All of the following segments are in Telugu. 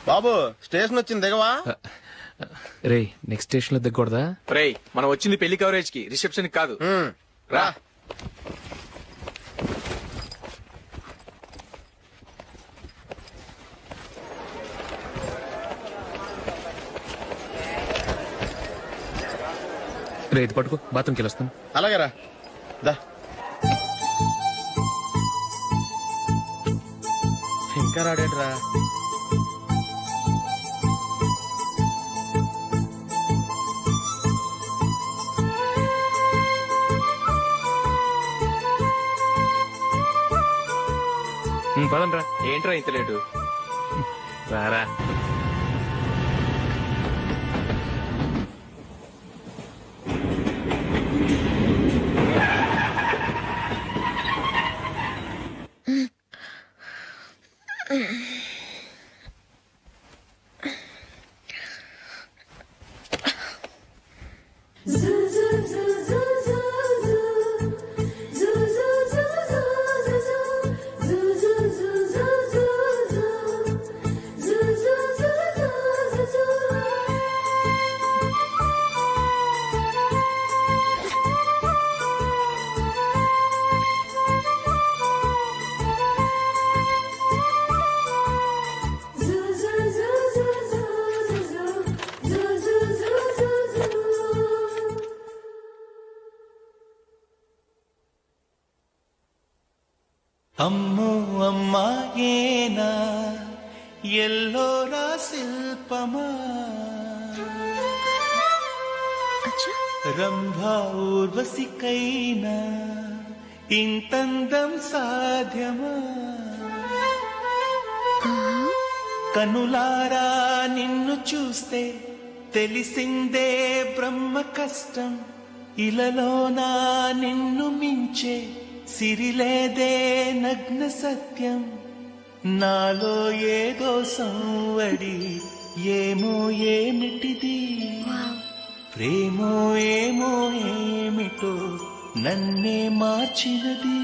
బాబు స్టేషన్ వచ్చింది దిగవా? రే నెక్స్ట్ స్టేషన్ లో దిగకూడదా? రే మనం వచ్చింది పెళ్లి కవరేజ్ కి, రిసెప్షన్ కాదు. రా. రే ఇది పట్టుకో, బాత్రూమ్కి వెళ్ళొస్తాను. అలాగే రా. దా. ఇంకా రాడేంట్రా? పదండ్రా. ఏంట్రా ఇంత లేటు? రారా. అమ్మో అమ్మాయేనా ఎల్లోరా శిల్పమా, రంభా ఊర్వశికైనా ఇంతందం సాధ్యమా, కనులారా నిన్ను చూస్తే తెలిసిందే బ్రహ్మ కష్టం, ఇలలోనా నిన్ను మించే సిరిలేదే నగ్న సత్యం, నాలో ఏదో సంవడి ఏమో ఏమిటిది, ప్రేమో ఏమో ఏమిటో నన్నే మార్చినది.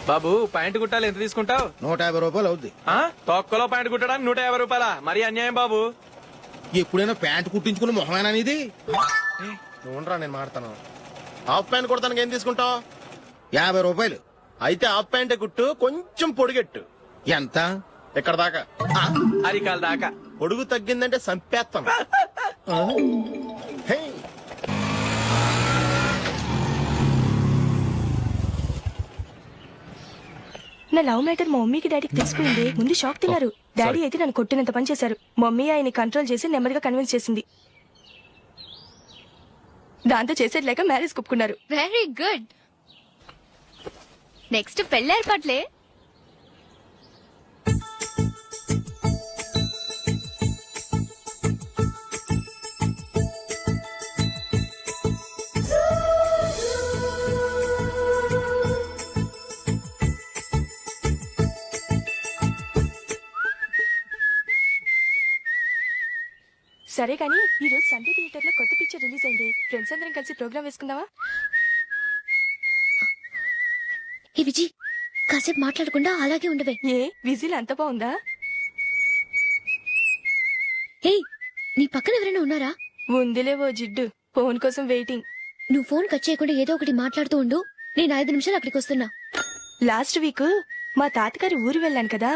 బాబు ప్యాంటు కుట్టాలి, ఎంత తీసుకుంటావు? 150 రూపాయలు అవుద్ది. తొక్కలో ప్యాంటు కుట్టడానికి 150 రూపాయల? మరి అన్యాయం బాబు. ఎప్పుడైనా ప్యాంట్ కుట్టించుకుని మొహమేనా ఇది? చూడరా నేను మాడతాను. హాఫ్ ప్యాంట్ కుడతానికి ఏం తీసుకుంటావు? 50 రూపాయలు. అయితే హాఫ్ ప్యాంటే కుట్టు, కొంచెం పొడిగెట్టు. ఎంత? ఇక్కడ దాకా. అరికాల దాకా. పొడుగు తగ్గిందంటే సంపేస్తాను. హే. నా లవ్ మ్యాటర్ మా మమ్మీకి డాడీకి తెలిసిపోయింది. ముందు షాక్ తిన్నారు. డాడీ అయితే నన్ను కొట్టినంత పని చేశారు. మమ్మీ ఆయన్ని కంట్రోల్ చేసి నెమ్మదిగా కన్విన్స్ చేసింది. దాంతో చేసేది లేక మ్యారేజ్ ఒప్పుకున్నారు. Very good. నెక్స్ట్ పెళ్లి ఏర్పాట్లే. సరే కానీ ఈ రోజు సండే థియేటర్ లో కొత్త పిక్చర్ రిలీజ్ అయింది. ఫ్రెండ్స్ అందరం కలిసి ప్రోగ్రామ్ వేసుకుందామా? ఈ విజి కాసేపు మాట్లాడకుండా అలాగే ఉండవే. ఏ విజిల్ అంత బాగుందా? ఏయ్, నీ పక్కన ఎవరైనా ఉన్నారా? ఉందిలే ఓ జిడ్డు. ఫోన్ కోసం వెయిటింగ్. నువ్వు ఫోన్ కట్ చేయకుండా ఏదో ఒకటి మాట్లాడుతూ ఉండు. నేను 5 నిమిషాలు అక్కడికి వస్తున్నా. లాస్ట్ వీక్ మా తాతగారి ఊరు వెళ్ళాను కదా.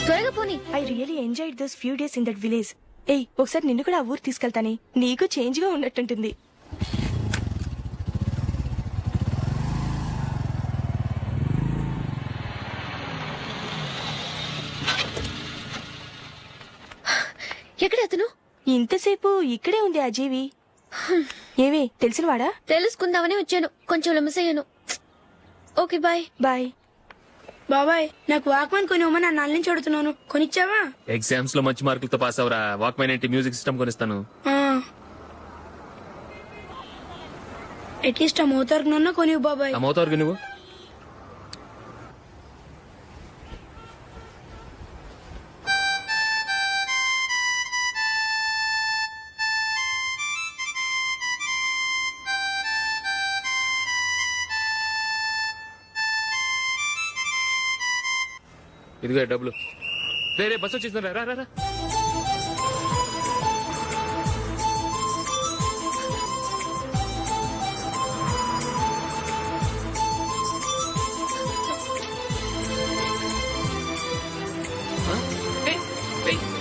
త్వరగా పోనీ. I really enjoyed those few days in that village. ఏయ్, ఒకసారి నిన్ను కూడా ఆ ఊరు తీసుకెళ్తానే. నీకు చేంజ్ గా ఉన్నట్టుంటుంది. ఎక్కడ అతను? ఇంతసేపు ఇక్కడే ఉంది ఆ జీవి. ఏవే తెలిసినవాడా? తెలుసుకుందామని వచ్చాను, కొంచెం లెమసయ్యాను. Okay bye. బాయ్. బాబాయ్, నాకు వాక్మన్ కొనివ్వమని నా నాన్న నుంచి అడుగుతున్నాను. కొనిచ్చావా? ఎగ్జామ్స్ లో మంచి మార్కులతో పాస్ అవరా. వాక్మెన్ ఏంటి, మ్యూజిక్ సిస్టమ్ కొనిస్తాను. అట్లీస్ట్ ఆ మోతార్కు నన్న కొనివ్వు బాబాయ్. ఆ మోతార్కు నువ్వు ఇదిగో డబ్బులు. రే బస్ వచ్చేసింది, రా రా రా.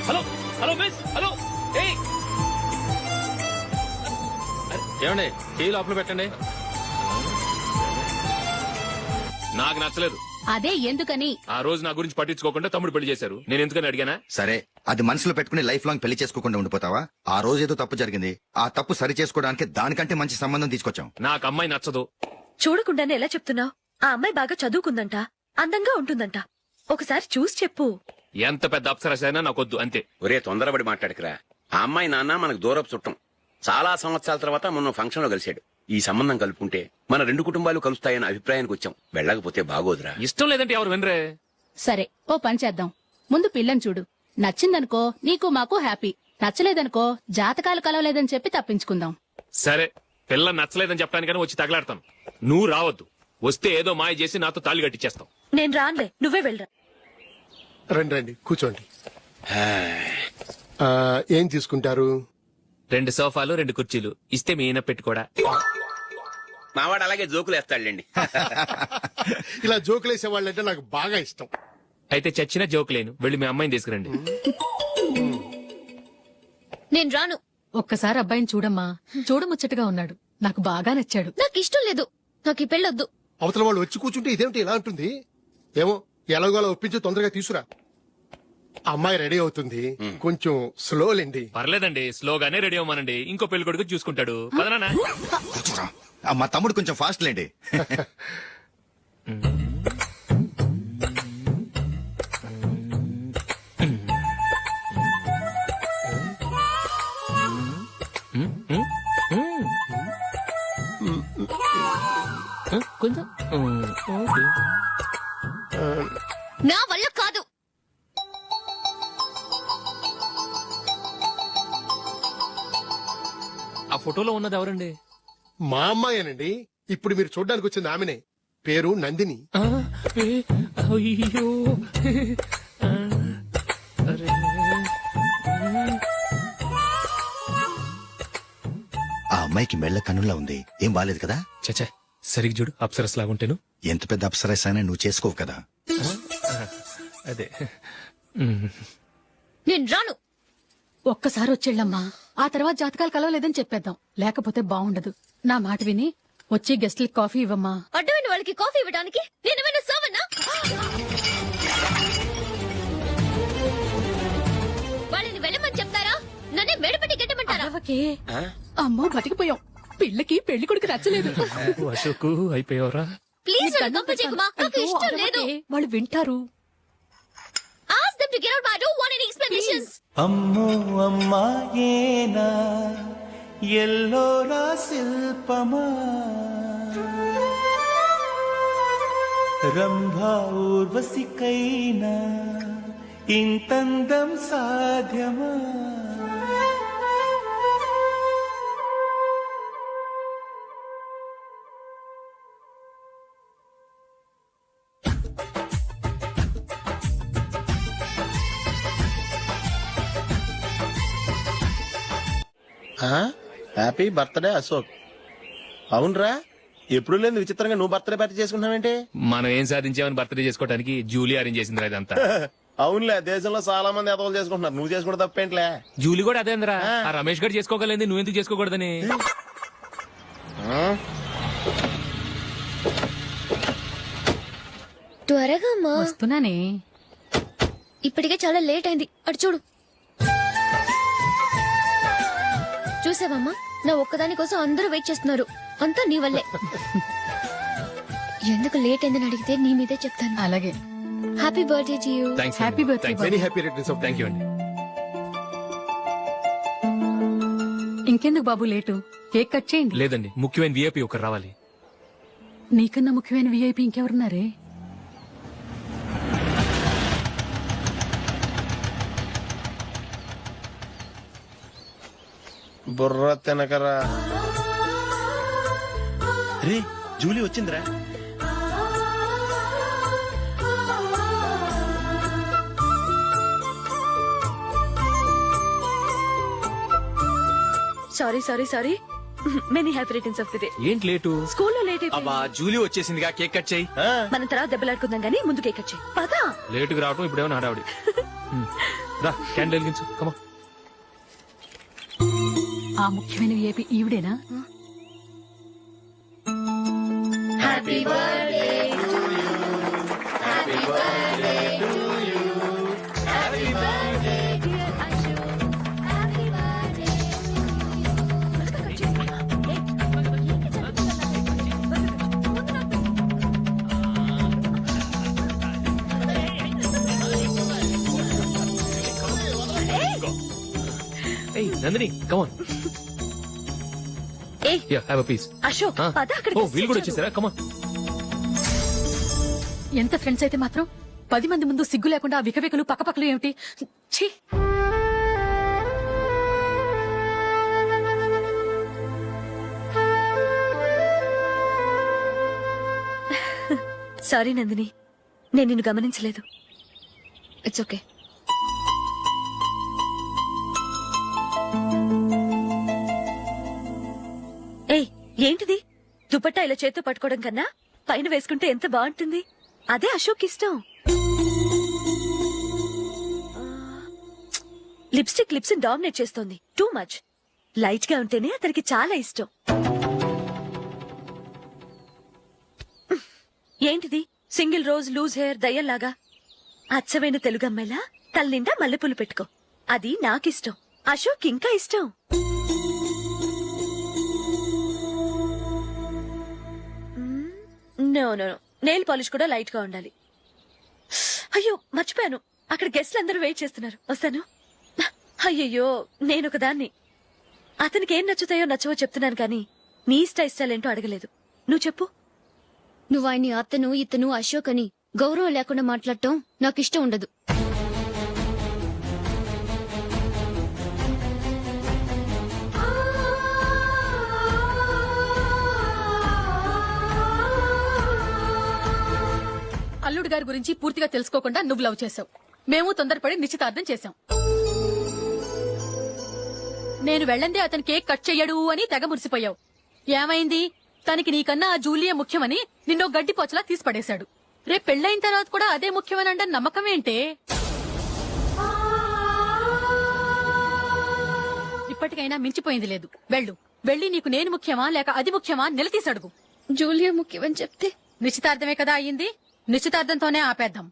Hello hello miss, hello. ఏమండి టీ లోపల పెట్టండి. నాకు నచ్చలేదు. అదే ఎందుకని? ఆ రోజు నా గురించి పట్టించుకోకుండా తమ్ముడు పెళ్లి చేశారు. నేను ఎందుకని అడిగానా? సరే, అది మనసులో పెట్టుకుని లైఫ్ లాంగ్ పెళ్లి చేసుకోకుండా ఉండిపోతావా? ఆ రోజు ఏదో తప్పు జరిగింది, ఆ తప్పు సరి చేసుకోవడానికి దానికంటే మంచి సంబంధం తీసుకొచ్చాం. నాకు అమ్మాయి నచ్చదు. చూడకుండానే ఎలా చెప్తున్నావు? ఆ అమ్మాయి బాగా చదువుకుందంట, అందంగా ఉంటుందంట. ఒకసారి చూసి చెప్పు. ఎంత పెద్ద అప్సరసైనా నాకొద్దు, అంతే. ఒరే తొందరపడి మాట్లాడకురా. ఆ అమ్మాయి నాన్న మనకు దూరపు చుట్టం. చాలా సంవత్సరాల తర్వాత మొన్న ఫంక్షన్ లో కలిశాడు. ఈ సంబంధం కలుపుకుంటే మన రెండు కుటుంబాలు కలుస్తాయన్న అభిప్రాయానికి వచ్చాం. వెళ్ళకపోతే బాగోదురా. ఇష్టం లేదంటే ఎవరు వినరే. సరే, ఓ పని చేద్దాం. ముందు పిల్లని చూడు. నచ్చిందనుకో నీకు మాకు హ్యాపీ. నచ్చలేదనుకో జాతకాలు కలవలేదని చెప్పి తప్పించుకుందాం. సరే, పిల్ల నచ్చలేదని చెప్పడానికైనా వచ్చి తగలాడతాను. నువ్వు రావద్దు. వస్తే ఏదో మాయ చేసి నాతో తాళి కట్టించేస్తావు. నేను రానులే, నువ్వే వెళ్ళరా. రండి రండి కూర్చోండి. ఏం తీసుకుంటారు? 2 సోఫాలు 2 కుర్చీలు ఇస్తే మీ ఈయన పెట్టుకోడా. మావాడు అలాగే జోకులు వేస్తాడులేండి. ఇలా జోకులేసే వాళ్ళంటే నాకు బాగా ఇష్టం. అయితే చచ్చిన జోక్ లేను. వెళ్ళి మీ అమ్మాయిని తీసుకురండి. నేను రాను. ఒక్కసారి అబ్బాయిని చూడమ్మా. చూడముచ్చటగా ఉన్నాడు. నాకు బాగా నచ్చాడు. నాకు ఇష్టం లేదు. నాకు ఈ పెళ్ళొద్దు. అవతల వాళ్ళు వచ్చి కూర్చుంటే ఇదేమిటి ఇలా ఉంటుంది? ఏమో ఎలాగోలా ఒప్పించి తొందరగా తీసురా. అమ్మాయి రెడీ అవుతుంది, కొంచెం స్లో లేండి. పర్లేదండి, స్లోగానే రెడీ అవ్వమానండి. ఇంకో పెళ్లి కొడుకు చూసుకుంటాడు. పదనా. కూర్చోరా. మా తమ్ముడు కొంచెం ఫాస్ట్ లేండి. కొంచెం నా వల్ల కాదు. ఆ ఫోటోలో ఉన్నది ఎవరండి? మా అమ్మాయేనండి. ఇప్పుడు మీరు చూడడానికి వచ్చింది ఆమెనే. పేరు నందిని. అయ్యో. ఆ అమ్మాయికి మెళ్ళ కన్నులా ఉంది. ఏం బాలేదు కదా? చచ్చా, సరిగ్గా చూడు. అప్సరస్ లాగుంటేను. ఎంత పెద్ద అప్సరస్ అయినా నువ్వు చేసుకోవు కదా. అదే. నేను రాను. ఒక్కసారి వచ్చేళ్ళమ్మా. ఆ తర్వాత జాతకాలు కలవలేదని చెప్పేద్దాం. లేకపోతే బాగుండదు. నా మాట విని వచ్చి గెస్ట్లకి కాఫీ ఇవ్వమ్మా. అడ్డమైన వాళ్ళకి కాఫీ ఇవ్వడానికి నేనేమైనా సోమన్నా? వాళ్ళని వెళ్ళమని చెప్తారా? నన్నే మేడపట్టి గెట్టమంటారా? అరవకే. అమ్మో బతికిపోయాం. పిల్లకి పెళ్లి కొడుకు నచ్చలేదు. అశోకు అయిపోయావరా. ప్లీజ్ నన్ను పంపించేకుమా. నాకు ఇష్టం లేదు. వాళ్ళు వింటారు. Ask them to get out. I don't want any explanations. అమ్మో అమ్మాయేనా ఎల్లోరా శిల్పమా రంభా ఊర్వశికైనా ఇంతందం సాధ్యమా? Happy birthday Ashok. అవునరా, ఎప్పుడు లేదు విచిత్రంగా నువ్వు బర్త్డే పార్టీ చేసుకుంటున్నావేంటి? మనం ఏం సాధించామని బర్త్డే చేసుకోవడానికి జూలీ అరేంజ్ చేసిందిరా ఇదంతా. అవునులే, దేశంలో చాలా మంది ఎదవలు చేసుకుంటున్నారు. నువ్వు చేసుకుంటే తప్పేంట్లే. జూలీ కూడా అదేంద్రా. ఆ రమేష్ గారు చేసుకోగలేదు, నువ్వెందుకు చేసుకోకూడదని. త్వరగా అమ్మా. వస్తున్నానే. ఇప్పటికే చాలా లేట్ అయింది. అటు చూడు. చూసావమ్మా, నా ఒక్కదాని కోసం అందరూ వెయిట్ చేస్తున్నారు. అంతా నీ వల్లే. ఎందుకు లేట్ అయిందని అడిగితే నీ మీదే చెప్తాను. అలాగే. Happy birthday to you. Happy birthday. Very happy returns of. Thank you అండి. ఇంకెందుకు బాబు లేటు? కేక్ కట్ చేయండి. లేదండి, ముఖ్యమైన విఐపి ఒకరు రావాలి. నీకన్నా ముఖ్యమైన విఐపి ఇంకెవరున్నారే? బుర్ర తినకరా. రే, జూలీ వచ్చిందిరా. Sorry sorry sorry many happy returns of the day. ఏంటి లేటు? స్కూల్లో లేట్ అబ్బా జూలీ వచ్చేసిందిగా కేక్ కట్ చేయి. మనం తర్వాత దెబ్బలాడుకుందాం గానీ ముందు కేక్ వచ్చాయి పదా. లేటుగా రావటం ఇప్పుడేమో హడావిడి. రా క్యాండిల్ వెలిగించు కమా. ఆ ముఖ్యమైన ఏపీ ఈవిడేనా? ఏయ్ Nandini come on. Hey yeah have a piece. Ashok పద అక్కడ. ఓ వీళ్ళు కూడా వచ్చేసారా? కమాన్. ఎంత ఫ్రెండ్స్ అయితే మాత్రం 10 మంది ముందు సిగ్గు లేకుండా ఆ వికవికలు పక్కపక్కలు ఏమిటి? ఛీ! సారీ నందిని, నేను నిన్ను గమనించలేదు. It's okay. ఏయ్ ఏంటిది? దుపట్టా ఇలా చేత్తో పట్టుకోవడం కన్నా పైన వేసుకుంటే ఎంత బాగుంటుంది. అదే అశోక్ ఇష్టం. లిప్స్టిక్ లిప్స్ డామినేట్ చేస్తోంది. Too much. లైట్ గా ఉంటేనే అతనికి చాలా ఇష్టం. ఏంటిది? సింగిల్ రోజ్ లూజ్ హెయిర్ దయ్యంలాగా. అచ్చమైన తెలుగు అమ్మాయిలా తల నిండా మల్లెపూలు పెట్టుకో. అది నాకిష్టం. అశోక్ ఇంకా ఇష్టం. No no no, nail polish కూడా లైట్ గా ఉండాలి. అయ్యో మర్చిపోయాను, అక్కడ గెస్ట్లు అందరూ వెయిట్ చేస్తున్నారు. వస్తాను. అయ్యయ్యో నేనొక దాన్ని. అతనికి ఏం నచ్చుతాయో నచ్చవో చెప్తున్నాను కానీ నీ ఇష్టాలేంటో అడగలేదు. నువ్వు చెప్పు. నువ్వు ఆయన్ని అతను ఇతను అశోక్ అని గౌరవం లేకుండా మాట్లాడటం నాకు ఇష్టం ఉండదు. అల్లుడు గారి గురించి పూర్తిగా తెలుసుకోకుండా నువ్వు లవ్ చేసావు. మేము తొందరపడి నిశ్చితార్థం చేశాం. నేను వెళ్ళందే అతను కేక్ కట్ చెయ్యడు అని తెగ మురిసిపోయావు. ఏమైంది? తనకి నీకన్నా ఆ జూలియే ముఖ్యమని నిన్నో గడ్డి పోచలా తీసి పడేశాడు. రేపు పెళ్ళైన తర్వాత కూడా అదే ముఖ్యమని అంటే నమ్మకం ఏంటే? ఇప్పటికైనా మించిపోయింది లేదు. వెళ్ళు. వెళ్ళి నీకు నేను ముఖ్యమా లేక అది ముఖ్యమా నిలదీసి అడుగు. జూలియా ముఖ్యమని చెప్తే నిశ్చితార్థమే కదా అయ్యింది. నిశ్చితార్థంతోనే ఆపేద్దాం.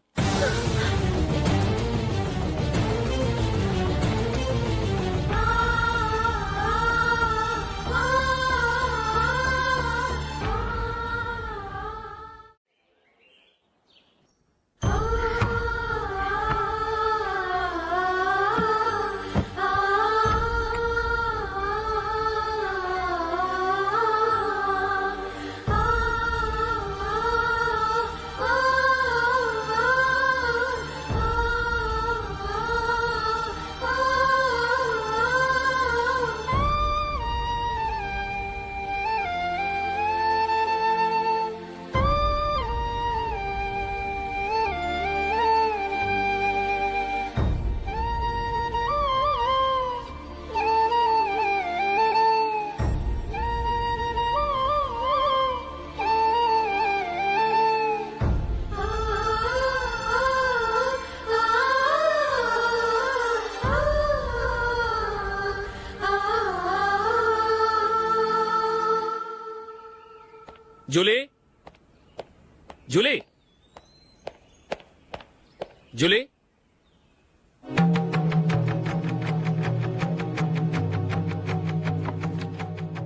జూలీ జూలీ జూలీ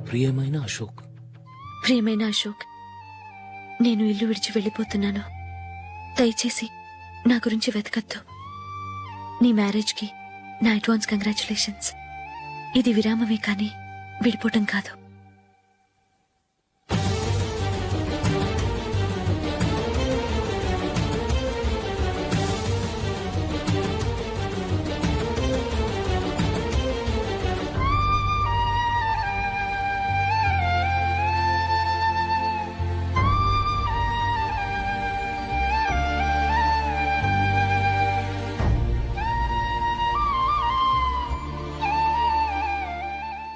ప్రియమైన అశోక్. ప్రియమైన అశోక్, నేను ఇల్లు విడిచి వెళ్ళిపోతున్నాను. దయచేసి నా గురించి వెతకద్దు. నీ మ్యారేజ్ కి నా అడ్వాన్స్ కంగ్రాచులేషన్స్. ఇది విరామమే కానీ విడిపోవటం కాదు.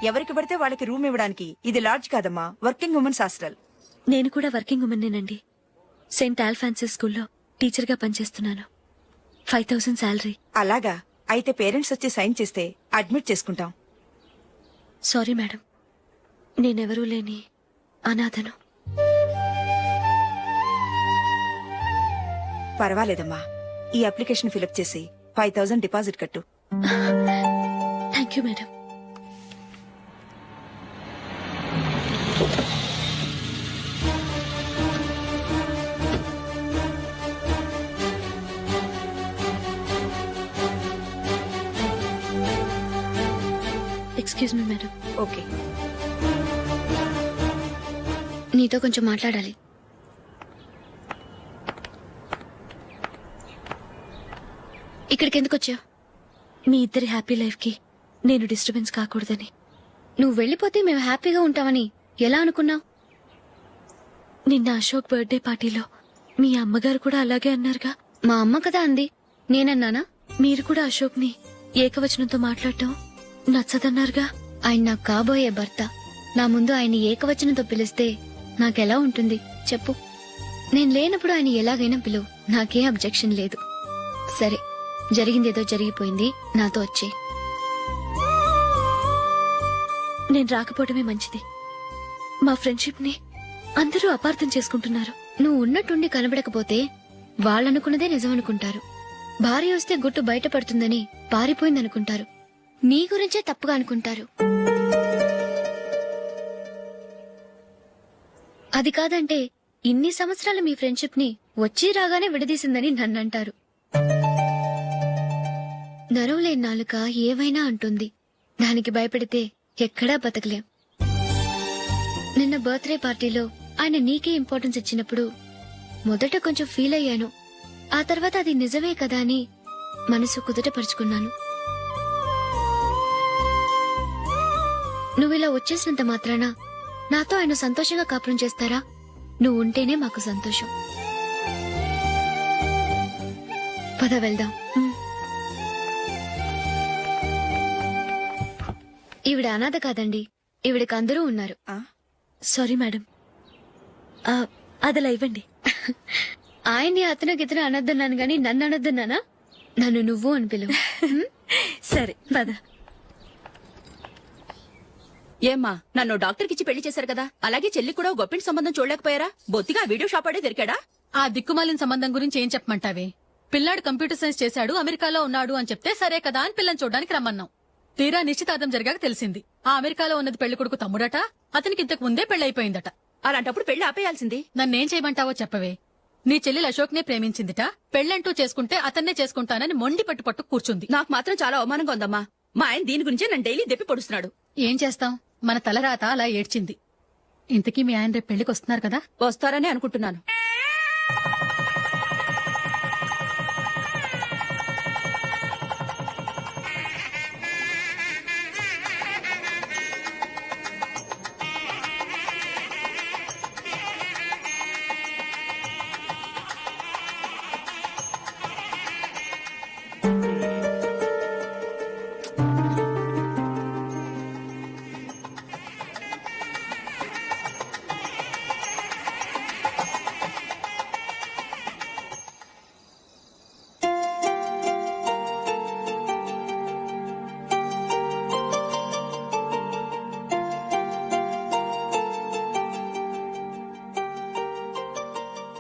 ఎవరికి పడితే వాళ్ళకి రూమ్ ఇవ్వడానికి ఇది లాడ్జ్ కాదమ్మా, వర్కింగ్ ఉమెన్స్ హాస్టల్. నేను కూడా వర్కింగ్ ఉమెన్నేనండి. సెయింట్ ఆల్ఫాన్సెస్ స్కూల్లో టీచర్గా పనిచేస్తున్నాను. 5000 శాలరీ. అలాగా, అయితే పేరెంట్స్ వచ్చి సైన్ చేస్తే అడ్మిట్ చేసుకుంటాం. సారీ మేడం, నేనెవరూ లేని అనాథను. పర్వాలేదమ్మా, ఈ అప్లికేషన్ ఫిలప్ చేసి 5000 డిపాజిట్ కట్టు. Thank you madam. Excuse me madam. Okay. నీతో కొంచెం మాట్లాడాలి. ఇక్కడికి ఎందుకు వచ్చావు? మీ ఇద్దరి హ్యాపీ లైఫ్ కి నేను డిస్టర్బెన్స్ కాకూడదని. నువ్వు వెళ్ళిపోతే మేము హ్యాపీగా ఉంటామని ఎలా అనుకున్నావు? నిన్న అశోక్ బర్త్డే పార్టీలో మీ అమ్మగారు కూడా అలాగే అన్నారుగా. మా అమ్మ కదా అంది, నేనన్నానా? మీరు కూడా అశోక్ ని ఏకవచనంతో మాట్లాడటం నచ్చదన్నారుగా. ఆయన నాకు కాబోయే భర్త. నా ముందు ఆయన ఏకవచనంతో పిలిస్తే నాకెలా ఉంటుంది చెప్పు? నేను లేనప్పుడు ఆయన ఎలాగైనా పిలువు, నాకేం అబ్జెక్షన్ లేదు. సరే, జరిగిందేదో జరిగిపోయింది, నాతో వచ్చే. నేను రాకపోవడమే మంచిది. మా ఫ్రెండ్షిప్ ని అందరూ అపార్థం చేసుకుంటున్నారు. నువ్వు ఉన్నట్టుండి కనబడకపోతే వాళ్ళనుకున్నదే నిజమనుకుంటారు. భార్య వస్తే గుట్టు బయటపడుతుందని పారిపోయిందనుకుంటారు. నీ గురించే తప్పుగా అనుకుంటారు. అది కాదంటే ఇన్ని సంవత్సరాలు మీ ఫ్రెండ్షిప్ ని వచ్చి రాగానే విడదీసిందని నన్నంటారు. నరవలేని నాలుక ఏవైనా అంటుంది. దానికి భయపడితే ఎక్కడా బతకలేం. నిన్న బర్త్డే పార్టీలో ఆయన నీకే ఇంపార్టెన్స్ ఇచ్చినప్పుడు మొదట కొంచెం ఫీల్ అయ్యాను. ఆ తర్వాత అది నిజమే కదా అని మనసు కుదుటపరుచుకున్నాను. నువ్విలా వచ్చేసినంత మాత్రాన నాతో ఆయన సంతోషంగా కాపురం చేస్తారా? నువ్వు ఉంటేనే మాకు సంతోషం. పద వెళ్దాం. ఈవిడ అనాథ కాదండి, ఈవిడకి అందరూ ఉన్నారు. సారీ మేడం, అదలా ఇవ్వండి. ఆయన్ని అతను గితను అనొద్దన్నాను గాని నన్ను అనొద్దన్నానా? నన్ను నువ్వు అని పిలువు. సరే పద. ఏమ్మా, నన్ను డాక్టర్ కిచ్చి పెళ్లి చేశారు కదా, అలాగే చెల్లి కూడా గొప్పింటి సంబంధం చూడలేకపోయారా? బొత్తిగా వీడియో షాప్ ఆడే దొరికాడా? ఆ దిక్కుమాలిన సంబంధం గురించి ఏం చెప్పమంటావే? పిల్లాడు కంప్యూటర్ సైన్స్ చేశాడు, అమెరికాలో ఉన్నాడు అని చెప్తే సరే కదా అని పిల్లని చూడడానికి రమ్మన్నాం. తీరా నిశ్చితార్థం జరిగాక తెలిసింది ఆ అమెరికాలో ఉన్నది పెళ్లి కొడుకు తమ్ముడట, అతనికి ఇంతకు ముందే పెళ్లయిపోయిందట. అలాంటప్పుడు పెళ్లి ఆపేయాల్సింది. నన్నేం చేయమంటావో చెప్పవే? నీ చెల్లెలు అశోక్ నే ప్రేమించిందిట, పెళ్లంటూ చేసుకుంటే అతన్నే చేసుకుంటానని మొండి పట్టు కూర్చుంది. నాకు మాత్రం చాలా అవమానంగా ఉందమ్మా. మా ఆయన దీని గురించే నన్ను డైలీ దెప్పి పొడుస్తున్నాడు. ఏం చేస్తాం, మన తలరాత అలా ఏడ్చింది. ఇంతకీ మీ ఆయన రేపు పెళ్లికి వస్తున్నారు కదా? వస్తారని అనుకుంటున్నాను.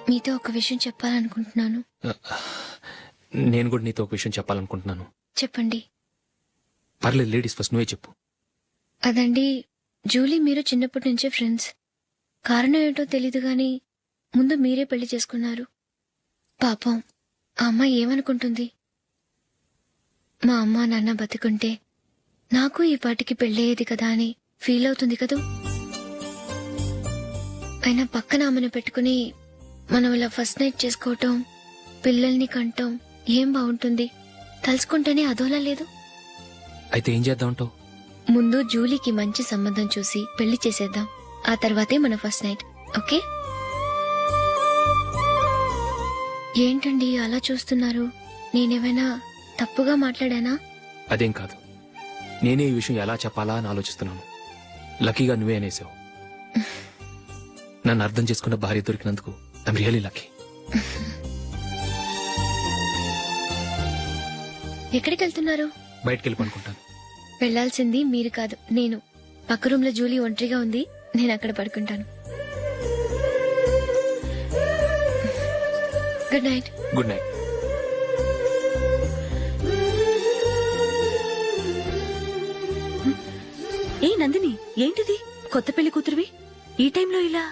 మీతో ఒక విషయం చెప్పాలనుకుంటున్నాను. నేను కూడా నీతో ఒక విషయం చెప్పాలనుకుంటున్నాను. చెప్పండి. పర్లేదు, లేడీస్ ఫస్ట్, నువ్వే చెప్పు. అదండి, జూలీ మీరు చిన్నప్పటి నుంచే ఫ్రెండ్స్. కారణం ఏంటో తెలీదు గాని ముందు మీరే పెళ్లి చేసుకున్నారు. పాపం ఆ అమ్మాయి ఏమనుకుంటుంది? మా అమ్మ నాన్న బతికుంటే నాకు ఈ పాటికి పెళ్ళయ్యేది కదా అని ఫీల్ అవుతుంది కదూ. అయినా పక్కన ఆమెను పెట్టుకుని మనం ఇలా ఫస్ట్ నైట్ చేసుకోవటం, పిల్లల్ని కంటం ఏం బాగుంటుంది? తలుచుకుంటేనే అదోలా లేదు. అయితే ఏం చేద్దామంటావు? ముందు జూలీకి మంచి సంబంధం చూసి పెళ్లి చేసేద్దాం. ఆ తర్వాతే మన ఫస్ట్ నైట్. ఓకే? ఏంటండి అలా చూస్తున్నారు? నేనేమైనా తప్పుగా మాట్లాడానా? అదేం కాదు, నేనే ఈ విషయం ఎలా చెప్పాలా అని ఆలోచిస్తున్నాను. లక్కీగా నువ్వే అనేసావు. నన్ను అర్థం చేసుకున్న భార్య దొరికినందుకు ఐమ్ రియలీ లక్కీ. ఎక్కడికి వెళ్తున్నారు? బయటికి వెళ్ళి పడుకుంటాను. వెళ్లాల్సింది మీరు కాదు, నేను. పక్క రూమ్ లో జూలీ ఒంటరిగా ఉంది, నేను అక్కడ పడుకుంటాను. Good night. Good night. ఏ నందిని, ఏంటిది? కొత్త పెళ్లి కూతురువి ఈ టైంలో ఇలా?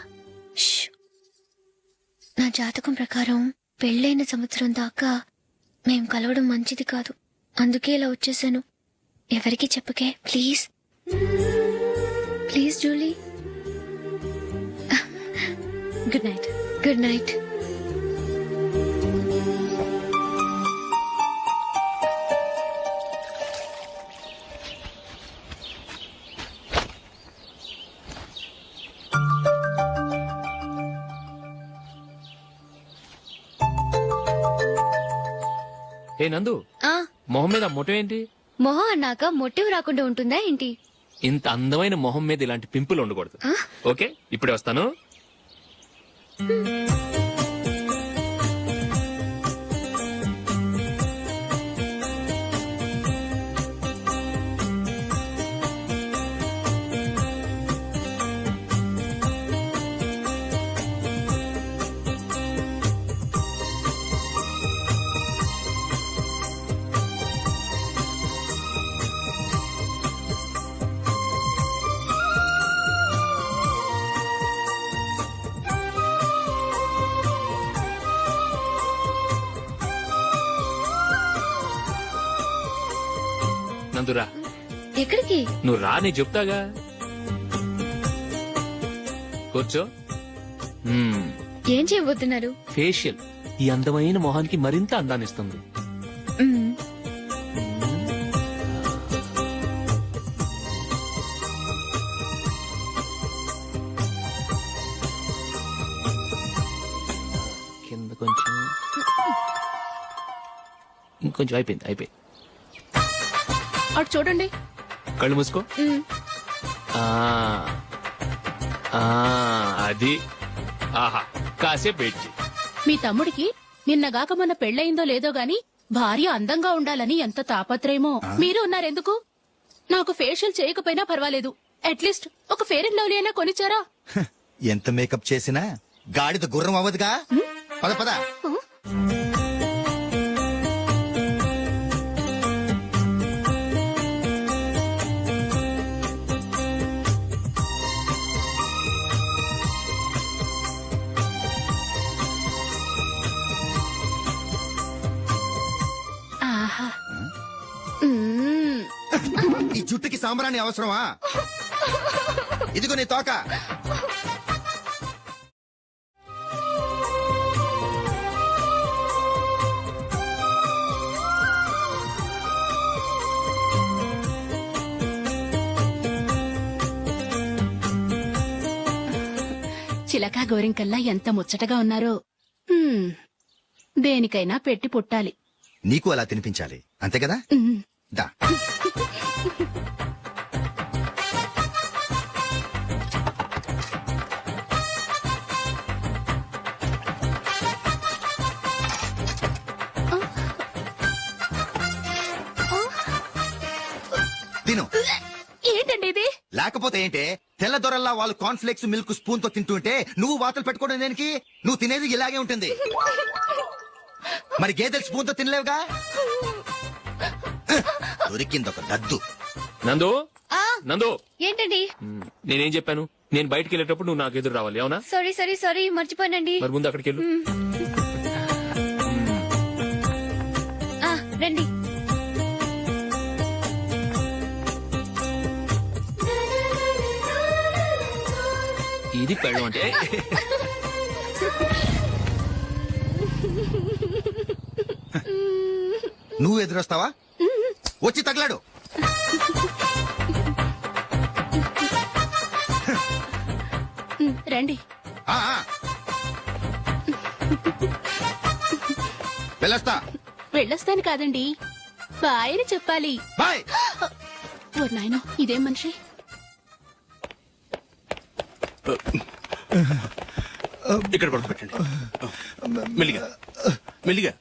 ష్. నా జాతకం ప్రకారం పెళ్ళైన సంవత్సరం దాకా మేం కలవడం మంచిది కాదు, అందుకే ఇలా వచ్చేసాను. ఎవరికి చెప్పకే please. Please Julie. Good night. Good night. ఏ నందు, మొహం మీద మొట్టం ఏంటి? మొహం అన్నాక మొట్టెవు రాకుండా ఉంటుందా ఏంటి? ఇంత అందమైన మొహం మీద ఇలాంటి పింపుల్ ఉండకూడదు. ఓకే, ఇప్పుడే వస్తాను. నందురా. ఎక్కడికి? నువ్వు రా, నేను చెప్తాగా. కూర్చో. ఏం చేయబోతున్నారు? ఫేషియల్ ఈ అందమైన మొహానికి మరింత అందాన్నిస్తుంది. మ్మ్. కింద కొంచెం, ఇంకొంచెం. అయిపోయింది. అటు చూడండి. కళ్ళు మూసుకో. ఆ, అది. ఆహా, కాసేపు వెయిట్ చెయ్యి. మీ తమ్ముడికి నిన్నగాక మొన్న పెళ్ళయిందో లేదో గాని భార్య అందంగా ఉండాలని ఎంత తాపత్రయమో. మీరు ఉన్నారెందుకు? నాకు ఫేషియల్ చేయకపోయినా పర్వాలేదు, అట్లీస్ట్ ఒక ఫేర్ అండ్ లవ్లీ అయినా కొనిచ్చారా? ఎంత మేకప్ చేసినా గాడిద గుర్రం అవ్వదుగా. పద పద. ఆహా. ఈ జుట్టుకి సాంబ్రాణి అవసరమా? ఇదిగో నీ తోక. చిలకా గోరింకల్లా ఎంత ముచ్చటగా ఉన్నారో. దేనికైనా పెట్టి పుట్టాలి. నీకు అలా తినిపించాలి, అంతే కదా? దా. తిను. ఏంటండి ఇది? లేకపోతే ఏంటే, తెల్ల దొరల్లా వాళ్ళు కాన్ఫ్లెక్స్ మిల్క్ స్పూన్ తో తింటుంటే నువ్వు వాతలు పెట్టుకోవడం దేనికి? నువ్వు తినేది ఇలాగే ఉంటుంది. మరి గేదెలు స్పూన్ తో తినలేవుగా. దొరికింది ఒక దద్దు. నందు, నందు. ఏంటండి? నేనేం చెప్పాను? నేను బయటికి వెళ్ళేటప్పుడు నువ్వు నాకు ఎదురు రావాలి, అవునా? సారీ మర్చిపోయానండి. మరి ముందు అక్కడికి వెళ్ళు. రండి. ఇది పెళ్ళం అంటే. నువ్వు ఎదురొస్తావా? వచ్చి తగలాడు. రండి. వెళ్ళొస్తా. వెళ్ళొస్తాను కాదండి, బాయ్ అని చెప్పాలి. బాయ్. ఓ నాయనో, ఇదేం మనిషి? ఇక్కడ పడుకోబెట్టండి. మెల్లిగా మెల్లిగా.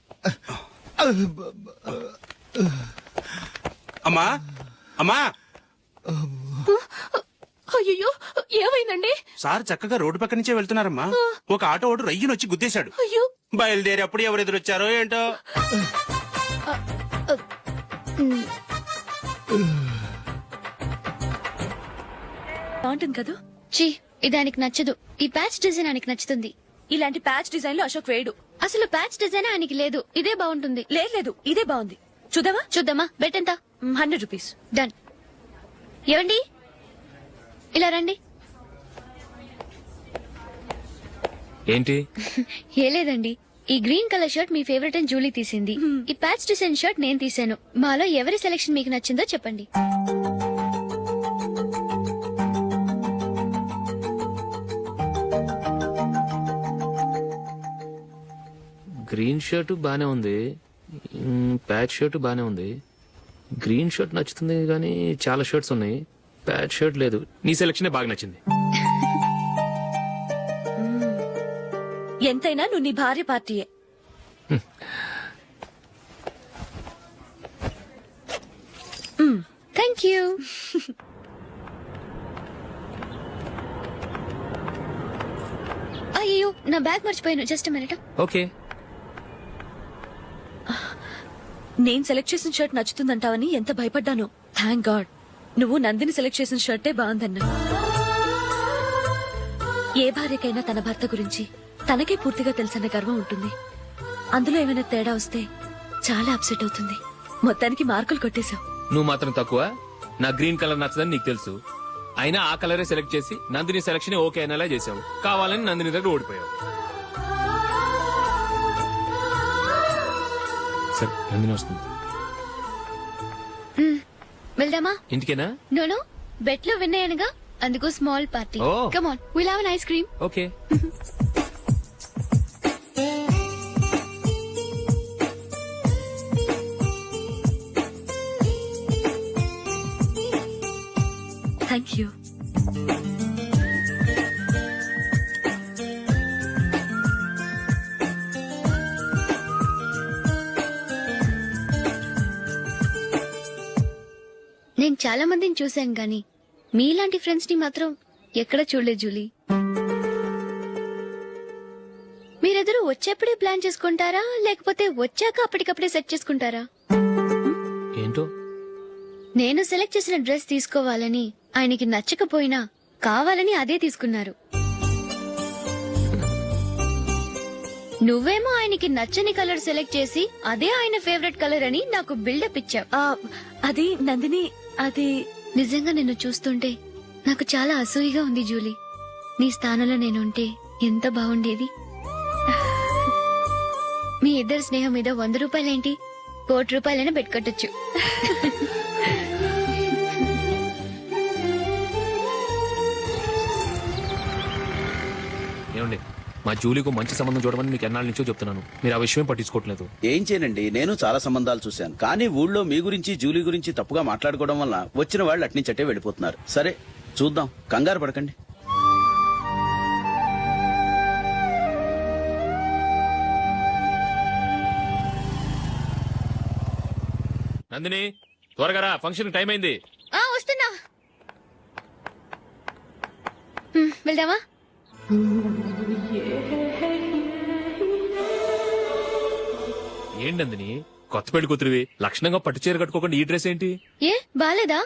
అమ్మా అమ్మా, అయ్యో ఏమైందండి? సార్ చక్కగా రోడ్డు పక్క నుంచే వెళ్తున్నారమ్మా. ఒక ఆటో ఓడు రయ్యను వచ్చి గుద్దేశాడు. అయ్యో బయలుదేరి అప్పుడు ఎవరు ఎదురొచ్చారో ఏంటో. బాగుంటుంది కదా. చీ ఇది ఆయనకి నచ్చదు. ఈ ప్యాచ్ డిజైన్ ఆయనకి నచ్చుతుంది. ఇలాంటి ప్యాచ్ డిజైన్ లో అశోక్ వేయడు. అసలు ప్యాచ్ డిజైన్ ఆయనకి లేదు. ఇదే బాగుంటుంది. లేదు ఇదే బాగుంది. చూద్దామా? చూద్దామా? బెట్ ఎంత? 100 రూపీస్. డన్. ఏవండి ఇలా రండి. ఏంటి? ఏ లేదండి, ఈ గ్రీన్ కలర్ షర్ట్ మీ ఫేవరెట్ అని జూలీ తీసింది. ఈ ప్యాచ్ డిజైన్ షర్ట్ నేను తీసాను. మాలో ఎవరి సెలెక్షన్ మీకు నచ్చిందో చెప్పండి. గ్రీన్ షర్ట్ బానే ఉంది, ప్యాచ్ షర్ట్ బానే ఉంది. గ్రీన్ షర్ట్ నచ్చుతుంది కానీ చాలా షర్ట్స్ ఉన్నాయి, ప్యాచ్ షర్ట్ లేదు. నీ సెలెక్షనే బాగా నచ్చింది. ఎంతైనా నువ్వు నీ భార్య పార్టీయే. Thank you. అయ్యో నా బ్యాగ్ మర్చిపోయాను. Just minute. ఓకే. నేను సెలెక్ట్ చేసిన షర్ట్ నచ్చుతుందంటావని ఎంత భయపడ్డాను. థ్యాంక్ గాడ్ నువ్వు నందిని సెలెక్ట్ చేసిన షర్టే బాగుందన్నా. ఏ భార్యకైనా తన భర్త గురించి తనకే పూర్తిగా తెలుసన్న గర్వం ఉంటుంది. అందులో ఏమైనా తేడా వస్తే చాలా అప్సెట్ అవుతుంది. మొత్తానికి మార్కులు కొట్టేశావు. నువ్వు మాత్రం తక్కువ. నా గ్రీన్ కలర్ నచ్చదని నీకు తెలుసు, అయినా ఆ కలరే సెలెక్ట్ చేసి నందిని సెలెక్షన్ ఓకే అనేలా చేసావు. కావాలని నందిని దగ్గర ఓడిపోయావు. సరే నందిని వస్తుంది. వెళ్దామా? ఇంటికేనా? నోను బెట్ లో విన్ అయ్యానుగా, అందుకు small party. Oh. Come on, will have an ice cream. Okay. Thank you. నేను చాలా మందిని చూశాను గాని మీలాంటి ఫ్రెండ్స్ ని మాత్రం ఎక్కడ చూడలేదు జూలీ. మీరెదరూ వచ్చేప్పుడే ప్లాన్ చేసుకుంటారా లేకపోతే వచ్చాక అప్పటికప్పుడే సెట్ చేసుకుంటారా? ఏంటో నేను సెలెక్ట్ చేసిన డ్రెస్ తీసుకోవాలని ఆయనకి నచ్చకపోయినా కావాలని అదే తీసుకున్నారు. నువ్వేమో ఆయనకి నచ్చని కలర్ సెలెక్ట్ చేసి అదే ఆయన ఫేవరెట్ కలర్ అని నాకు బిల్డప్ ఇచ్చావు. అది నందిని, అది నిజంగా నిన్ను చూస్తుంటే నాకు చాలా అసూయగా ఉంది జూలీ. నీ స్థానంలో నేనుంటే ఎంత బాగుండేది. మీ ఇద్దరు స్నేహం మీద 100 రూపాయలేంటి, 1 కోటి రూపాయలైనా పెట్టుకొట్టచ్చు. ఏమండి, మా జూలీకు మంచి సంబంధం చూడమని మీకు ఎన్నాళ్ళ నుంచో చెప్తున్నాను, మీరు ఆ విషయం పట్టించుకోవట్లేదు. ఏం చేయనండి, నేను చాలా సంబంధాలు చూశాను. కానీ ఊళ్ళో మీ గురించి జూలీ గురించి తప్పుగా మాట్లాడుకోవడం వల్ల వచ్చిన వాళ్ళు అట్నుంచటే వెళ్ళిపోతున్నారు. సరే చూద్దాం, కంగారు పడకండి. నందిని త్వరగా రా, ఫంక్షన్ టైం అయింది. వస్తున్నా. వెళ్దామా? ఏంటి నందిని, కొత్త పెళ్లి కూతురివి, లక్షణంగా పట్టు చీర కట్టుకోకుండా ఈ డ్రెస్ ఏంటి? ఏ బాలేదా?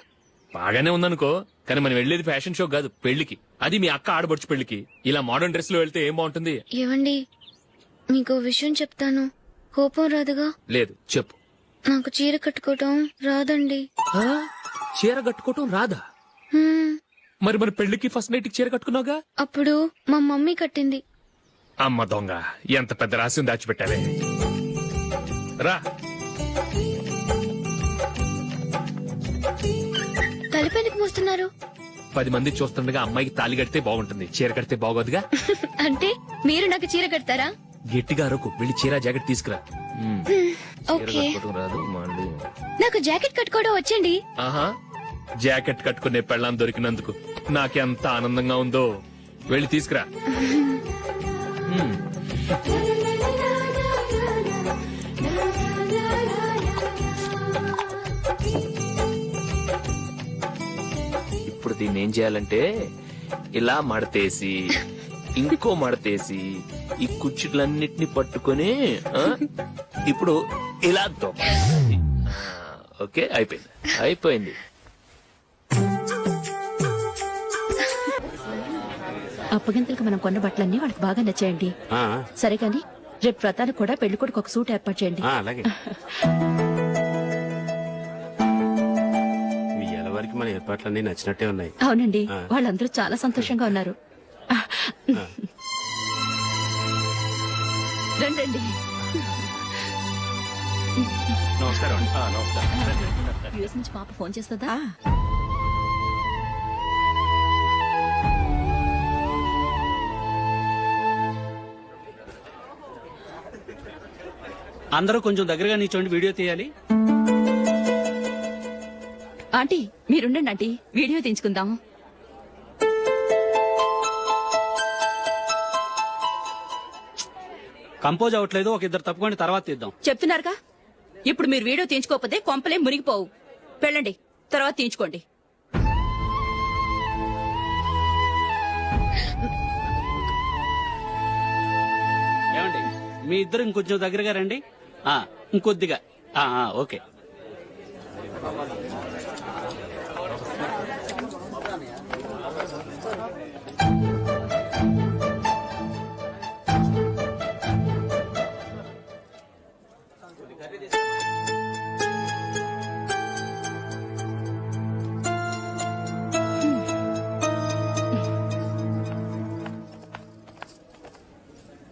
బాగానే ఉందనుకో, కానీ మనం వెళ్లేది ఫ్యాషన్ షో కాదు, పెళ్లికి. అది మీ అక్క ఆడబడుచు పెళ్లికి. ఇలా మోడర్న్ డ్రెస్ లో వెళ్తే ఏం బాగుంటుంది? ఏవండి, మీకు విషయం చెప్తాను, కోపం రాదుగా? లేదు, చెప్పు. నాకు చీర కట్టుకోవటం రాదండి. చీర కట్టుకోవటం రాదా? మరి మన పెళ్లికి ఫస్ట్ నైట్ చీర కట్టుకున్నావుగా? అప్పుడు మా మమ్మీ కట్టింది. అమ్మ దొంగ, ఎంత పెద్ద రహస్యం దాచిపెట్టావే. రా. తలపెందుకు మోస్తున్నారు? 10 మంది చూస్తుండగా అమ్మాయికి తాళి కడితే బాగుంటుంది, చీర కడితే బాగోదుగా. అంటే మీరు నాకు చీర కడతారా? గట్టిగా అరకు, వెళ్ళి చీర జాకెట్ తీసుకురా. ఓకే. రాదు మళ్ళీ. నాకు జాకెట్ కట్టుకోవడం వచ్చండి. ఆహా, జాకెట్ కట్టుకునే పెళ్ళాం దొరికినందుకు నాకెంత ఆనందంగా ఉందో. వెళ్ళి తీసుకురా. ఇప్పుడు దీన్ని ఏం చేయాలంటే ఇలా మడతేసి ఇంకో మడతేసి ఈ కుర్చీలన్నిటిని పట్టుకొని ఇప్పుడు ఇలా తొక్కాలి. ఓకే, అయిపోయింది అయిపోయింది. అప్పగింతలకు మనం కొన్న బట్టలన్నీ వాళ్ళకి బాగా నచ్చాయండి. సరే కానీ రేపు వ్రతానికి కూడా పెళ్లి కొడుకు ఒక సూట్ ఏర్పాటు చేయండి. అలాగే మీ ఎలవరికి మన ఏర్పాట్లన్నీ నచ్చినట్టే ఉన్నాయి. అవునండి, వాళ్ళందరూ చాలా సంతోషంగా ఉన్నారు. రండి. నమస్కారం. యూఎస్ నుంచి పాప ఫోన్ చేస్తుందా? అందరూ కొంచెం దగ్గరగా నిల్చోండి, వీడియో తీయాలి. ఆంటీ మీరుండండి ఆంటీ, వీడియో తీయించుకుందాం. కంపోజ్ అవ్వట్లేదు, ఒక ఇద్దరు తప్పుకోండి, తర్వాత తీద్దాం. చెప్తున్నారుగా, ఇప్పుడు మీరు వీడియో తీయించుకోకపోతే కొంపలే మునిగిపోవు. వెళ్ళండి, తర్వాత తీయించుకోండి. ఏమండి, మీ ఇద్దరు ఇంకొంచెం దగ్గరగా రండి. ఇంకొద్దిగా. ఓకే.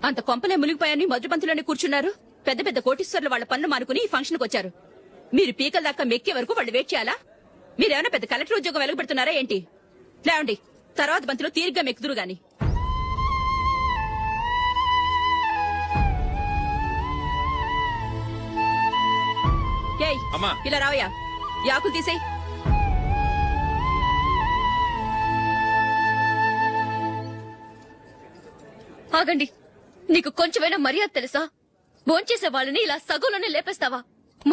అంత కొంపలే మునిగిపోయాని మొదటి పంతులోనే కూర్చున్నారు. పెద్ద పెద్ద కోటీశ్వర్లు వాళ్ళ పనులు మానుకుని ఈ ఫంక్షన్ కు వచ్చారు. మీరు పీకల దాకా మెక్కే వరకు వాళ్ళు వెయిట్ చేయాలా? మీరేమైనా పెద్ద కలెక్టర్ ఉద్యోగం వెలగబెడుతున్నారా ఏంటి? లేవండి, తర్వాత బంతిలో తీరిగ్గా మెక్కుదురు గాని. ఏయ్, ఇలా రావయ్యా, యాకులు తీసేయ్. ఆగండి, నీకు కొంచెమైనా మర్యాద తెలుసా? భోంచేసే వాళ్ళని ఇలా సగంలోనే లేపేస్తావా?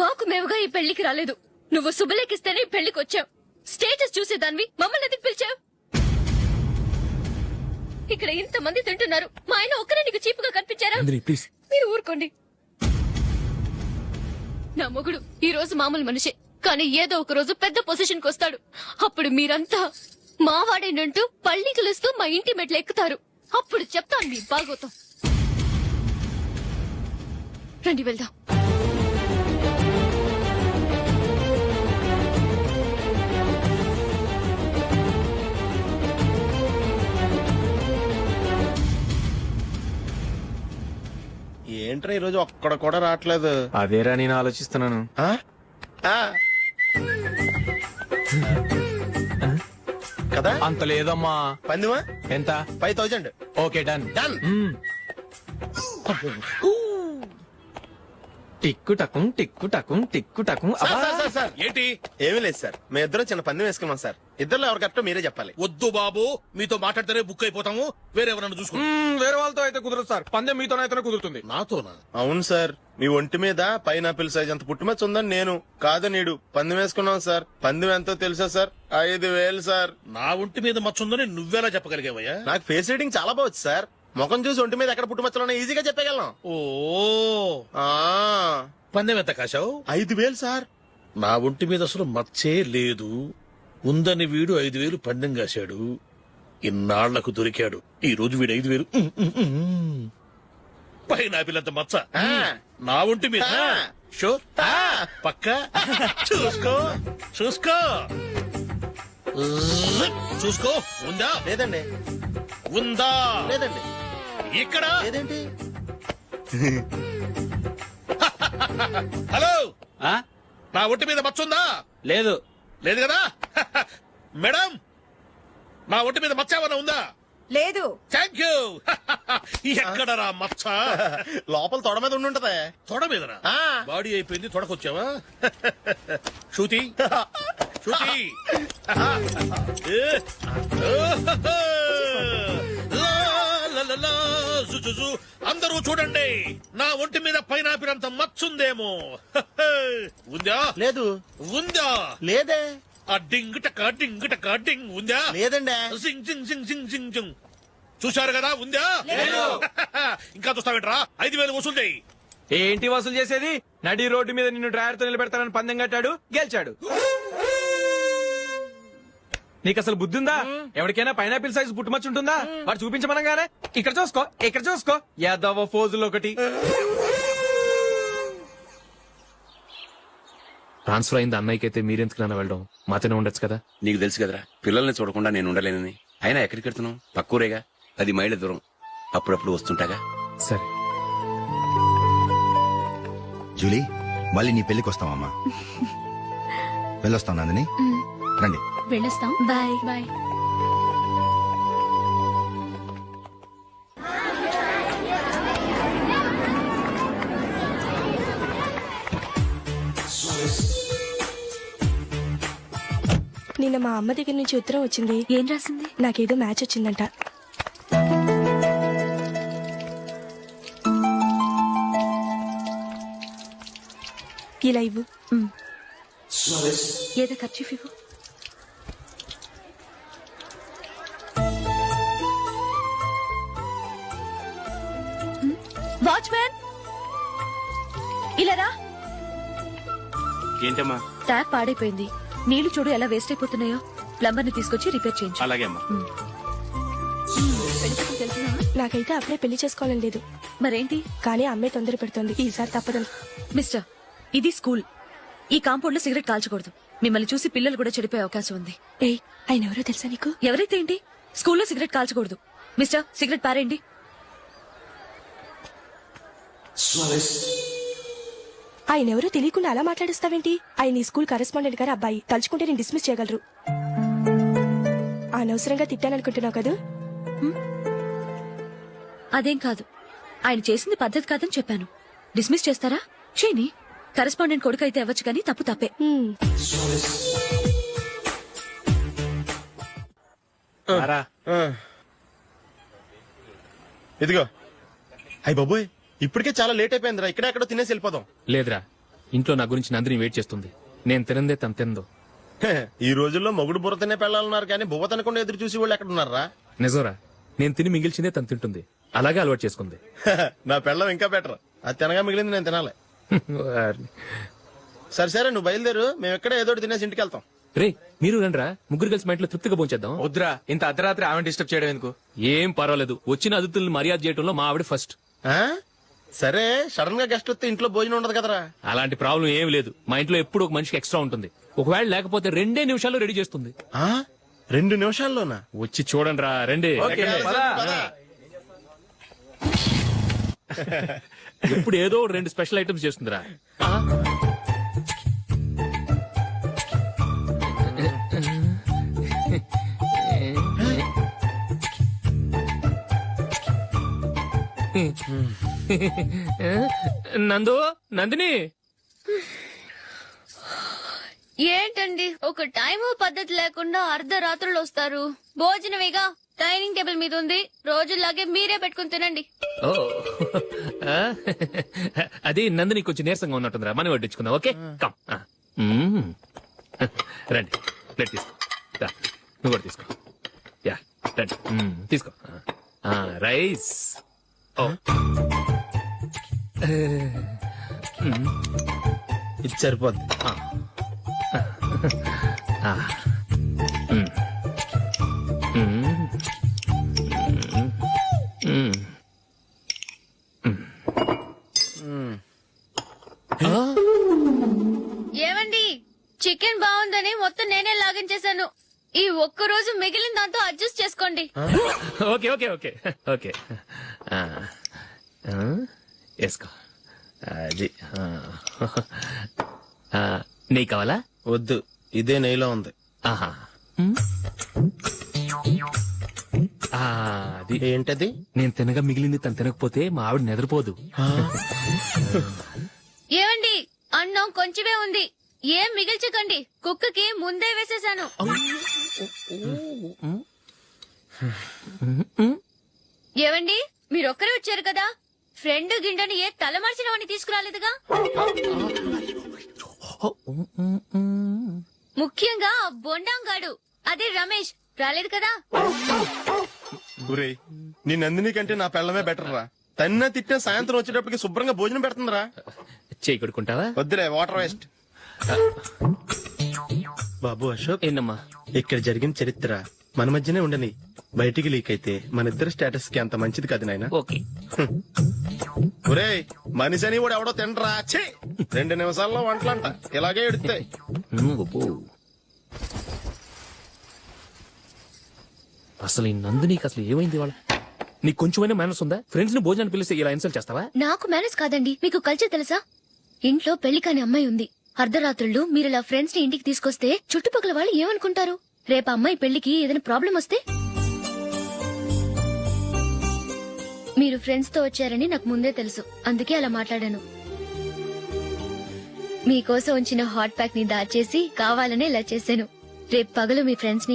మాకు మేముగా ఈ పెళ్లికి రాలేదు. నువ్వు శుభలేఖిస్తేనే ఈ పెళ్లికి వచ్చావు. స్టేటస్ చూసేదానివి మమ్మల్ని ఎందుకు పిలిచావు? ఇక్కడ ఇంతమంది తింటున్నారు, మా ఆయన ఒక్కరే నీకు చీపుగా కనిపించారా? మీరు ఊరుకోండి. నా మొగుడు ఈ రోజు మామూలు మనిషే, కానీ ఏదో ఒక రోజు పెద్ద పొజిషన్ కి వస్తాడు. అప్పుడు మీరంతా మావాడేనంటూ పళ్ళి కలుస్తూ మా ఇంటి మెట్లు ఎక్కుతారు. అప్పుడు చెప్తాను మీ బాగోతాం. రండి వెళ్దాం. ఏంట్రా ఈరోజు ఒక్కడ కూడా రావట్లేదు? అదేరా నేను ఆలోచిస్తున్నాను. కదా అంత లేదమ్మా. పందిమా ఎంత? 5000. Okay, done. డన్. టిక్కు టకుం టిక్కు టకుం టిక్కు టకుం. ఏంటి? ఏమీ లేదు సార్, మేము ఇద్దరం చిన్న పందెం వేసుకున్నాం సార్. ఇద్దరు ఎవరు కరెక్టో మీరే చెప్పాలి. వద్దు బాబు, మీతో మాట్లాడితేనే బుక్ అయిపోతాము. వేరెవరన్నా చూసుకుంటాం. వేరే వాళ్ళతో అయితే కుదరదు సార్, పందెం మీతోనైతేనే కుదురుతుంది. నాతోనా? అవును సార్, మీ ఒంటి మీద పైనాపిల్ సైజ్ అంత పుట్టుమచ్చ ఉందని నేను కాదు నీడు పందెం వేసుకున్నాం సార్. పందెం ఎంతో తెలుసా సార్? 5000 సార్. నా ఒంటి మీద మచ్చ ఉందని నువ్వెలా చెప్పగలిగావయ్యా? నాకు ఫేస్ రీడింగ్ చాలా బాగుంది సార్. ముఖం చూసి ఒంటి మీద ఎక్కడ పుట్టుమచ్చలో ఈజీగా చెప్పగలం. ఓ, పందెం ఎంత కాశావు? 5000 సార్. నా ఒంటి మీద అసలు మచ్చే లేదు. ఉందని వీడు 5000 పందెం కాశాడు. ఇన్నాళ్లకు దొరికాడు. ఈ రోజు వీడు 5000. పైన పిల్లంత మచ్చ నా ఒంటి మీద. షూర్, పక్క. చూసుకో చూసుకో చూసుకో. ఉందా? లేదండి. ఉందా? లేదండి. ఇక్కడ లేదేంటి? హలో, నా ఒంటి మీద మచ్చ ఉందా? లేదు. లేదు కదా? మేడం, నా ఒంటి మీద మచ్చ ఏమన్నా ఉందా? లేదు. Thank you. ఎక్కడరా మచ్చ? లోపల తొడ మీద ఉండుంటదే. తొడ మీదనా? బాడీ అయిపోయింది, తొడకొచ్చావా? శృతి శృతి. అందరూ చూడండి, నా ఒంటి మీద పైనాపిల్ అంత మచ్చుందేమో. ఉందా? లేదు. ఉందా? లేదే. ఆ డింగ్ టక డింగ్ టక డింగ్ ఉందా? లేదండి. సింగ్ సింగ్ సింగ్ సింగ్ సింగ్ సింగ్. చూశారు కదా, ఉందా? ఇంకా చూస్తావేంట్రా? 5,000 వసూలు చేయి. ఏంటి వసూలు చేసేది? నడి రోడ్డు మీద నిన్ను డ్రైవర్ తో నిలబెడతానని పందెం కట్టాడు, గెలిచాడు. నీకు అసలు బుద్ధి ఉందా? ఎవరికైనా పైనాపిల్ సైజ్ పుట్టుమచ్చు ఉంటుందా? వాడు చూపించమనగానే ఇక్కడ చూసుకో, ఇక్కడ చూసుకో, యాదవ ఫోజులు ఒకటి. ట్రాన్స్ఫర్ అయింది అన్నయ్యకి అయితే మీరెందుకు నాన్న వెళ్ళడం? మాతోనే ఉండొచ్చు కదా. నీకు తెలుసు కదరా, పిల్లల్ని చూడకుండా నేను ఉండలేనని. అయినా ఎక్కడికి వెళ్తున్నావు? పక్కూరేగా, 10 మైళ్ళ దూరం. అప్పుడప్పుడు వస్తుంటాగా. సరే. జూలీ, మళ్ళీ నీ పెళ్లికి వస్తామమ్మా. వెళ్ళొస్తాం నందిని, రండి. వెళ్ళొస్తాం. Bye bye. నిన్న మా అమ్మ దగ్గర నుంచి ఉత్తరం వచ్చింది. ఏం రాసింది? నాకేదో మ్యాచ్ వచ్చిందంట. ఇలా ఇవ్వు. ఏదో ఖర్చు ఇవ్వు. వాచ్మ్యాన్, ఇలా రా. ఏంటమ్మా? ట్యాప్ పాడైపోయింది. నీళ్లు చూడు ఎలా వేస్ట్ అయిపోతున్నాయో. ప్లంబర్ ని తీసుకొచ్చి రిపేర్ చేయించు. అలాగే అమ్మా. నాకైతే అప్పుడే పెళ్లి చేసుకోవాలని లేదు. మరేంటి? కానీ అమ్మే తొందర పెడుతోంది. ఈసారి తప్పదు. మిస్టర్, ఇది స్కూల్. ఈ కాంపౌండ్ లో సిగరెట్ కాల్చకూడదు. మిమ్మల్ని చూసి పిల్లలు కూడా చెడిపోయే అవకాశం ఉంది. ఏయ్, ఆయన ఎవరో తెలుసా నీకు? ఎవరైతే ఏంటి, స్కూల్లో సిగరెట్ కాల్చకూడదు. మిస్టర్, సిగరెట్ పారేయండి. ఆయన ఎవరో తెలియకుండా అలా మాట్లాడిస్తావేంటి? ఆయన ఈ స్కూల్ కరెస్పాండెంట్ గారు అబ్బాయి. తలుచుకుంటే నేను డిస్మిస్ చేయగలరు. అనవసరంగా తిట్టాననుకుంటున్నావు కదా? అదేం కాదు. ఆయన చేసింది పద్ధతి కాదని చెప్పాను. డిస్మిస్ చేస్తారా? చేయని. కరెస్పాండెంట్ కొడుకు అయితే అవ్వచ్చు, కానీ తప్పు తప్పే. ఇదిగో. అయ్య బాబోయ్, ఇప్పటికే చాలా లేట్ అయిపోయిందిరా. ఇక్కడ ఎక్కడో తినేసి వెళ్ళిపోదాం. లేదురా, ఇంట్లో నా గురించి నందిని వెయిట్ చేస్తుంది. నేను తినందే తను తిందో. ఈ రోజుల్లో మొగుడు బుర్ర తినే పెళ్ళాలన్నారు, కానీ బువ్వ తినకుండా ఎదురు చూసి వాళ్ళు ఎక్కడ ఉన్నారా? నిజంరా, నేను తిని మిగిల్చిందే తను తింటుంది. అలాగే అలవాటు చేసుకుంది. నా పెళ్ళం ఇంకా బెటర్. అది తినగా మిగిలింది నేను తినాలి. సరే సరే, నువ్వు బయలుదేరు. మేము ఎక్కడ ఏదో ఒకటి తినేసి ఇంటికి వెళ్తాం. రే, మీరు రండిరా, ముగ్గురు కలిసి మా ఇంట్లో తృప్తిగా పోంచేద్దాం. వద్దురా, ఇంత అర్ధరాత్రి ఆమె డిస్టర్బ్ చేయడం ఎందుకు? ఏం పర్వాలేదు, వచ్చిన అతిథులను మర్యాద చేయడంలో మా ఆవిడ ఫస్ట్. ఆ? సరే, సడన్ గా గెస్ట్ వస్తే ఇంట్లో భోజనం ఉండదు కదరా. అలాంటి ప్రాబ్లం ఏం లేదు. మా ఇంట్లో ఎప్పుడు ఒక మనిషికి ఎక్స్ట్రా ఉంటుంది. ఒకవేళ లేకపోతే 2 నిమిషాల్లో రెడీ చేస్తుంది. 2 నిమిషాల్లోనా? వచ్చి చూడండి రా, రండి. ఎప్పుడు ఏదో 2 స్పెషల్ ఐటమ్స్ చేస్తుందిరా. నందు, నందిని. ఏంటండి ఒక టైము పద్ధతి లేకుండా అర్ధరాత్రులు వస్తారు? భోజనమేగా డైనింగ్ టేబుల్ మీద ఉంది. రోజుల్లాగే మీరే పెట్టుకుని తినండి. ఓ, అది నందిని కొంచెం నీరసంగా ఉన్నట్టుందిరా. మనం వడ్డించుకుందాం. Okay, come. రండి, ప్లేట్ తీసుకో. రా, నువ్వు కూడా తీసుకో. యా, రండి, తీసుకో. రైస్. ఓ, ఇది సరిపోద్ది. ఏమండి, చికెన్ బాగుందని మొత్తం నేనే లాగించేశాను. ఈ ఒక్క రోజు మిగిలిన దాంతో అడ్జస్ట్ చేసుకోండి. Okay okay okay okay. వేసుకో. అది నెయ్యి కావాలా? వద్దు, ఇదే నెయ్యిలో ఉంది. ఆహా, అది ఏంటది? నేను తినగా మిగిలింది తను తినకపోతే మా ఆవిడ నిద్రపోదు. ఏమండి, అన్నం కొంచెమే ఉంది. ఏం మిగిల్చకండి. కుక్కకి ముందే వేసేశాను. ఏవండి, మీరొక్కరే వచ్చారు కదా ఫ్రెండ్ గిండెని ఏ తలమార్చిన వాడిని తీసుకురాలేదుగా ముఖ్యంగా ఆ బొండాంగాడు అదే రమేష్ రాలేదు కదా గురే నీ నందిని కంటే నా పిల్లమే బెటర్ రా. తన్న తిట్టిన సాయంత్రం వచ్చేటప్పటికి శుభ్రంగా భోజనం పెడుతుందిరా. చేయి కొడుకుంటావా? వద్దులే, వాటర్ వేస్ట్. బాబు అశోక్, ఏంటమ్మా? ఇక్కడ జరిగిన చరిత్ర మన మధ్యనే ఉండని, బయటికి లీక్ అయితే మన ఇద్దరు స్టేటస్ కి అంత మంచిది కాదు నాయన. ఓకే. ఒరేయ్, మనిషి అని కూడా ఎవడో తినరా. ఛీ, 2 నిమిషాల్లో వంటలంట ఇలాగే ఎడుతాయి. అసలు ఈ నందినికి అసలు ఏమైంది వాళ్ళ? నీకు కొంచెమైనా మేనర్స్ ఉందా? ఫ్రెండ్స్ ని భోజనాన్ని పిలిస్తే ఇలా ఇన్సల్ట్ చేస్తావా? నాకు మేనేజ్ కాదండి, మీకు కల్చర్ తెలుసా? ఇంట్లో పెళ్లి కాని అమ్మాయి ఉంది. అర్ధరాత్రుళ్ళు మీరు ఇలా ఫ్రెండ్స్ ని ఇంటికి తీసుకొస్తే చుట్టుపక్కల వాళ్ళు ఏమనుకుంటారు? రేపు అమ్మాయి పెళ్లికి ఏదైనా ప్రాబ్లం వస్తే? మీరు ఫ్రెండ్స్ తో వచ్చారని నాకు ముందే తెలుసు, అందుకే అలా మాట్లాడాను. మీకోసం ఉంచిన హాట్ ప్యాక్ ని దాచేసి కావాలనే ఇలా చేశాను. రేపు పగలు మీ ఫ్రెండ్స్ ని